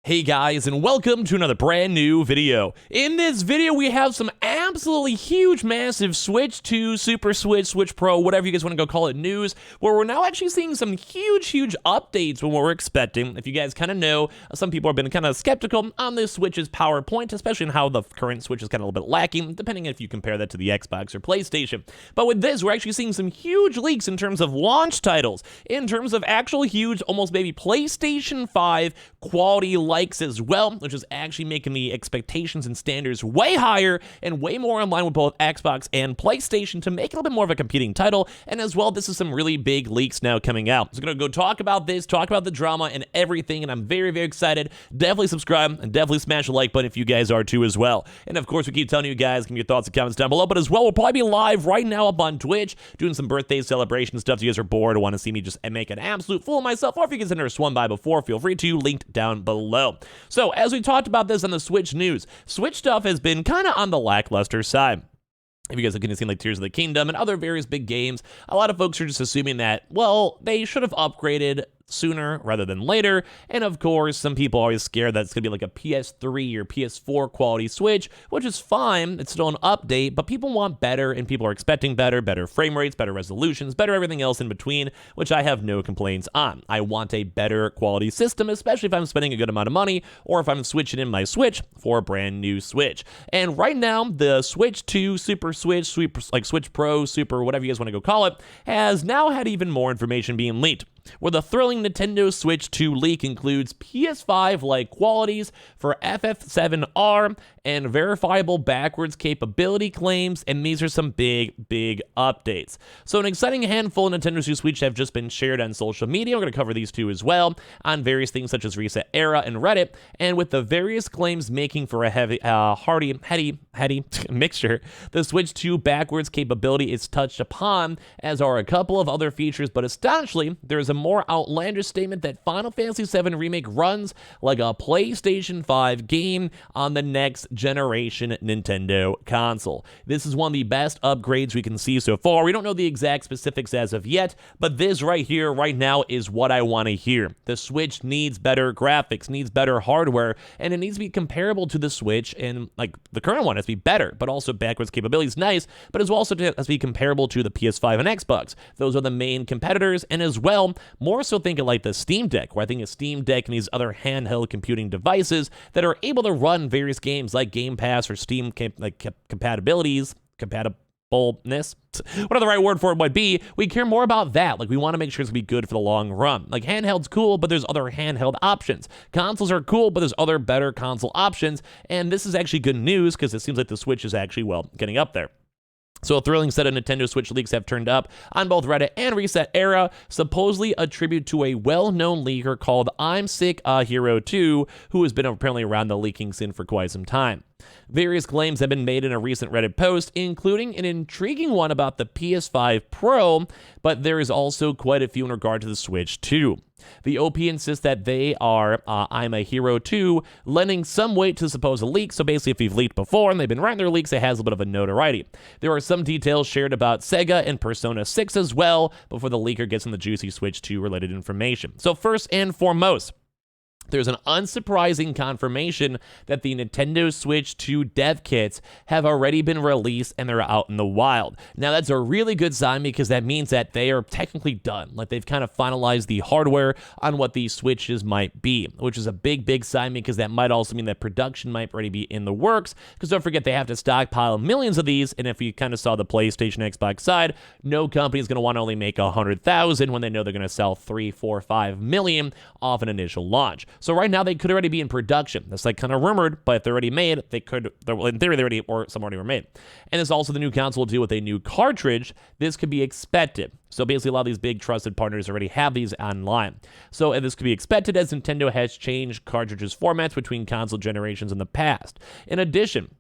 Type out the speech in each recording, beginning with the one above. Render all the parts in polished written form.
Hey guys, and welcome to another brand new video. In this video, we have some absolutely huge, massive Switch 2, Super Switch, Switch Pro, whatever you guys want to go call it, news, where we're now actually seeing some huge updates from what we're expecting. If you guys kind of know, some people have been kind of skeptical on this Switch's power point, especially in how the current Switch is kind of a little bit lacking, depending if you compare that to the Xbox or PlayStation. But with this, we're actually seeing some huge leaks in terms of launch titles, in terms of actual huge, almost maybe PlayStation 5 quality likes as well, which is actually making the expectations and standards way higher and way more in line with both Xbox and PlayStation to make it a little bit more of a competing title. And as well, this is some really big leaks now coming out. So I'm going to go talk about this, talk about the drama and everything, and I'm very excited. Definitely subscribe and definitely smash the like button if you guys are too as well. And of course, we keep telling you guys, give me your thoughts and comments down below, but as well, we'll probably be live right now up on Twitch doing some birthday celebration stuff. If you guys are bored or want to see me just make an absolute fool of myself, or if you guys have swung by before, feel free to, linked down below. So as we talked about this on the Switch news, Switch stuff has been kind of on the lackluster side. If you guys have kind of seen like Tears of the Kingdom and other various big games, a lot of folks are just assuming that, well, they should have upgraded sooner rather than later. And of course, some people are always scared that it's going to be like a PS3 or PS4 quality Switch, which is fine. It's still an update, but people want better and people are expecting better frame rates, better resolutions, better everything else in between, which I have no complaints on. I want a better quality system, especially if I'm spending a good amount of money or if I'm switching in my Switch for a brand new Switch. And right now, the Switch 2, Super Switch, like Switch Pro, Super, whatever you guys want to go call it, has now had even more information being leaked, where the thrilling Nintendo Switch 2 leak includes PS5-like qualities for FF7R and verifiable backwards capability claims, and these are some big updates. So an exciting handful of Nintendo Switch have just been shared on social media. We're going to cover these two as well on various things such as Reset Era and Reddit, and with the various claims making for a heady mixture, the Switch 2 backwards capability is touched upon, as are a couple of other features, but astonishingly, there's a more outlandish statement that Final Fantasy VII Remake runs like a PlayStation 5 game on the next generation Nintendo console. This is one of the best upgrades we can see so far. We don't know the exact specifics as of yet, but this right here, right now, is what I want to hear. The Switch needs better graphics, needs better hardware, and it needs to be comparable to the Switch, and like the current one has to be better, but also backwards capability is nice, but as well also has to be comparable to the PS5 and Xbox. Those are the main competitors, and as well, more so thinking like the Steam Deck, where I think a Steam Deck and these other handheld computing devices that are able to run various games like Game Pass or Steam compatibilness, whatever the right word for it might be, we care more about that. Like, we want to make sure it's going to be good for the long run. Like, handheld's cool, but there's other handheld options. Consoles are cool, but there's other better console options, and this is actually good news because it seems like the Switch is actually, well, getting up there. So a thrilling set of Nintendo Switch leaks have turned up on both Reddit and Reset Era, supposedly a tribute to a well-known leaker called I'm Sick Hero 2, who has been apparently around the leaking scene for quite some time. Various claims have been made in a recent Reddit post, including an intriguing one about the PS5 Pro, but there is also quite a few in regard to the Switch 2. The OP insists that they are I'm a Hero 2, lending some weight to the supposed leak. So basically, if you've leaked before and they've been writing their leaks, it has a bit of a notoriety. There are some details shared about Sega and Persona 6 as well before the leaker gets in the juicy Switch 2 related information. So first and foremost, there's an unsurprising confirmation that the Nintendo Switch 2 dev kits have already been released and they're out in the wild. Now, that's a really good sign because that means that they are technically done. Like, they've kind of finalized the hardware on what these Switches might be, which is a big sign because that might also mean that production might already be in the works, because don't forget, they have to stockpile millions of these, and if you kind of saw the PlayStation, Xbox side, no company is going to want to only make 100,000 when they know they're going to sell 3, 4, 5 million off an initial launch. So right now, they could already be in production. That's like kind of rumored, but if they're already made, they could, in theory, they already, or some already were made. And it's also the new console will deal with a new cartridge. This could be expected. So basically, a lot of these big trusted partners already have these online. So this could be expected as Nintendo has changed cartridges formats between console generations in the past. In addition,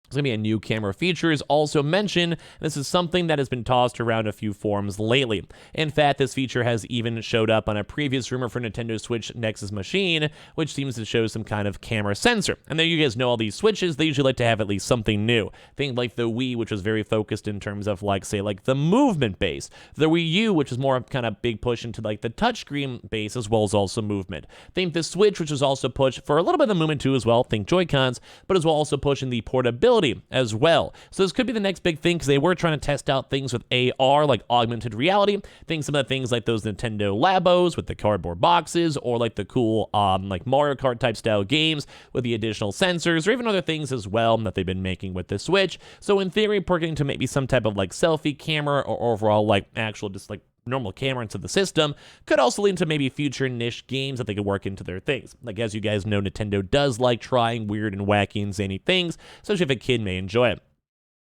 There's going to be a new camera feature is also mentioned. This is something that has been tossed around a few forums lately. In fact, this feature has even showed up on a previous rumor for Nintendo Switch Nexus machine, which seems to show some kind of camera sensor. And there you guys know all these Switches, they usually like to have at least something new. Think like the Wii, which was very focused in terms of like, say, like the movement base. The Wii U, which is more kind of big push into like the touchscreen base as well as also movement. Think the Switch, which is also pushed for a little bit of the movement too as well. Think Joy-Cons, but as well also pushing the portability as well. So this could be the next big thing because they were trying to test out things with AR, like augmented reality. Think some of the things like those Nintendo Labos with the cardboard boxes, or like the cool like Mario Kart type style games with the additional sensors, or even other things as well that they've been making with the Switch. So in theory, porting to maybe some type of like selfie camera or overall like actual just like normal camera into the system could also lead to maybe future niche games that they could work into their things. Like, as you guys know, Nintendo does like trying weird and wacky and zany things, especially if a kid may enjoy it.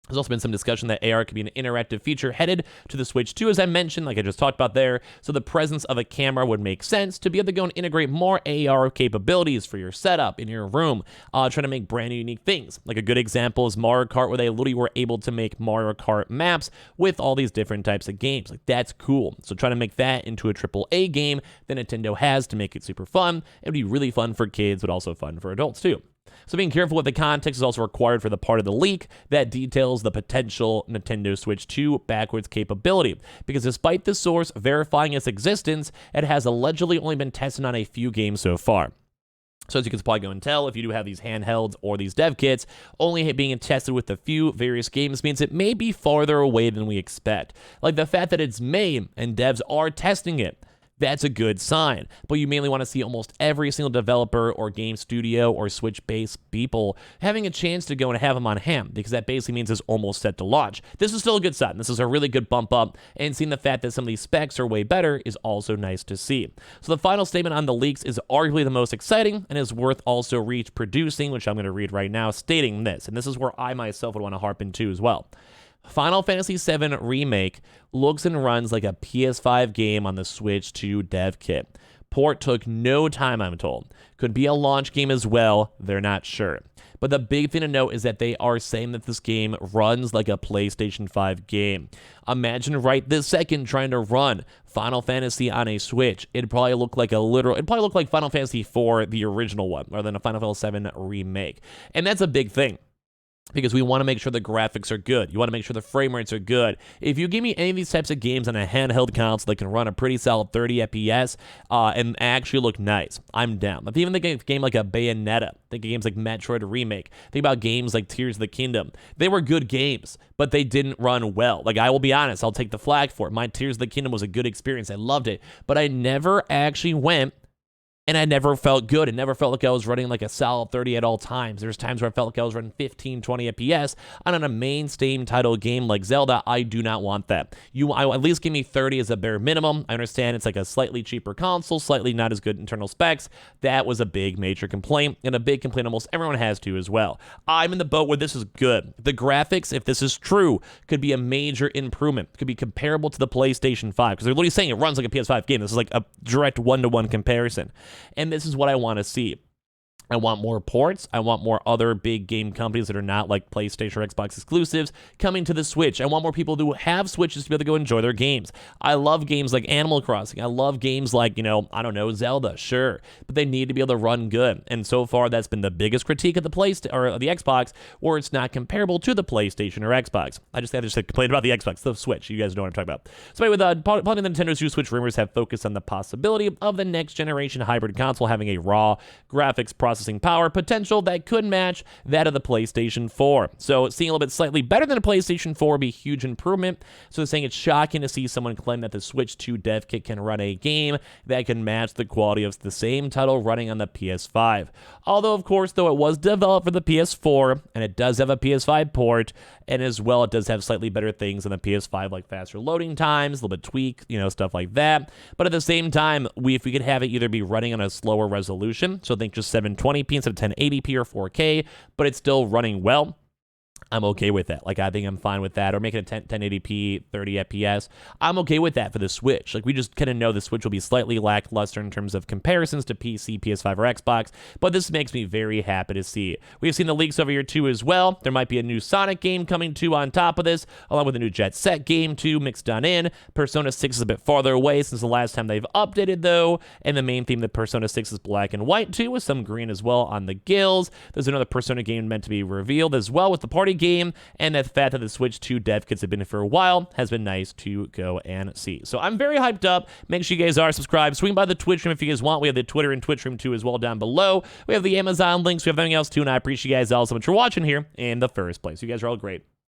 There's also been some discussion that AR could be an interactive feature headed to the Switch 2, as I mentioned, like I just talked about there. So the presence of a camera would make sense to be able to go and integrate more AR capabilities for your setup in your room, trying to make brand new unique things. Like a good example is Mario Kart, where they literally were able to make Mario Kart maps with all these different types of games. Like, that's cool. So trying to make that into a AAA game that Nintendo has to make it super fun. It would be really fun for kids, but also fun for adults too. So being careful with the context is also required for the part of the leak that details the potential Nintendo Switch 2 backwards capability, because despite the source verifying its existence, it has allegedly only been tested on a few games so far. So as you can probably go and tell, if you do have these handhelds or these dev kits, only being tested with a few various games means it may be farther away than we expect. Like the fact that it's May and devs are testing it. That's a good sign. But you mainly want to see almost every single developer or game studio or Switch-based people having a chance to go and have them on hand, because that basically means it's almost set to launch. This is still a good sign. This is a really good bump up, and seeing the fact that some of these specs are way better is also nice to see. So the final statement on the leaks is arguably the most exciting and is worth also reproducing, which I'm going to read right now, stating this, and this is where I myself would want to harp into as well. Final Fantasy VII Remake looks and runs like a PS5 game on the Switch 2 dev kit. Port took no time, I'm told. Could be a launch game as well, they're not sure. But the big thing to note is that they are saying that this game runs like a PlayStation 5 game. Imagine right this second trying to run Final Fantasy on a Switch. It'd probably look like Final Fantasy IV, the original one, rather than a Final Fantasy VII Remake. And that's a big thing, because we want to make sure the graphics are good. You want to make sure the frame rates are good. If you give me any of these types of games on a handheld console that can run a pretty solid 30 FPS and actually look nice, I'm down. If you even think of a game like a Bayonetta, think of games like Metroid Remake, think about games like Tears of the Kingdom. They were good games, but they didn't run well. Like, I will be honest, I'll take the flag for it. My Tears of the Kingdom was a good experience. I loved it, but I never actually went and I never felt good. It never felt like I was running like a solid 30 at all times. There's times where I felt like I was running 15, 20 FPS. And on a mainstream title game like Zelda, I do not want that. I at least give me 30 as a bare minimum. I understand it's like a slightly cheaper console, slightly not as good internal specs. That was a big major complaint, and a big complaint almost everyone has to as well. I'm in the boat where this is good. The graphics, if this is true, could be a major improvement. Could be comparable to the PlayStation 5, because they're literally saying it runs like a PS5 game. This is like a direct one-to-one comparison. And this is what I want to see. I want more ports. I want more other big game companies that are not like PlayStation or Xbox exclusives coming to the Switch. I want more people who have Switches to be able to go enjoy their games. I love games like Animal Crossing. I love games like, Zelda, sure. But they need to be able to run good. And so far, that's been the biggest critique of the the Xbox, where it's not comparable to the PlayStation or Xbox. I just complained about the Xbox, the Switch. You guys know what I'm talking about. So anyway, probably the Nintendo Switch rumors have focused on the possibility of the next generation hybrid console having a raw graphics processing power potential that could match that of the PlayStation 4. So seeing a little bit slightly better than a PlayStation 4 would be a huge improvement. So they're saying it's shocking to see someone claim that the Switch 2 dev kit can run a game that can match the quality of the same title running on the PS5. Although, of course, though it was developed for the PS4, and it does have a PS5 port, and as well, it does have slightly better things on the PS5, like faster loading times, a little bit tweaked, stuff like that. But at the same time, if we could have it either be running on a slower resolution, so think just 720p instead of 1080p or 4K, but it's still running well, I'm okay with that. Like, I think I'm fine with that. Or making it 1080p, 30 FPS. I'm okay with that for the Switch. Like, we just kind of know the Switch will be slightly lackluster in terms of comparisons to PC, PS5, or Xbox, but this makes me very happy to see. We've seen the leaks over here, too, as well. There might be a new Sonic game coming, too, on top of this, along with a new Jet Set game, too, mixed on in. Persona 6 is a bit farther away since the last time they've updated, though, and the main theme of Persona 6 is black and white, too, with some green as well on the gills. There's another Persona game meant to be revealed as well with the party game, and the fact that the Switch 2 dev kits have been for a while has been nice to go and see. So I'm very hyped up. Make sure you guys are subscribed. Swing by the Twitch room if you guys want. We have the Twitter and Twitch room too as well down below. We have the Amazon links. We have everything else too, and I appreciate you guys all so much for watching here in the first place. You guys are all great.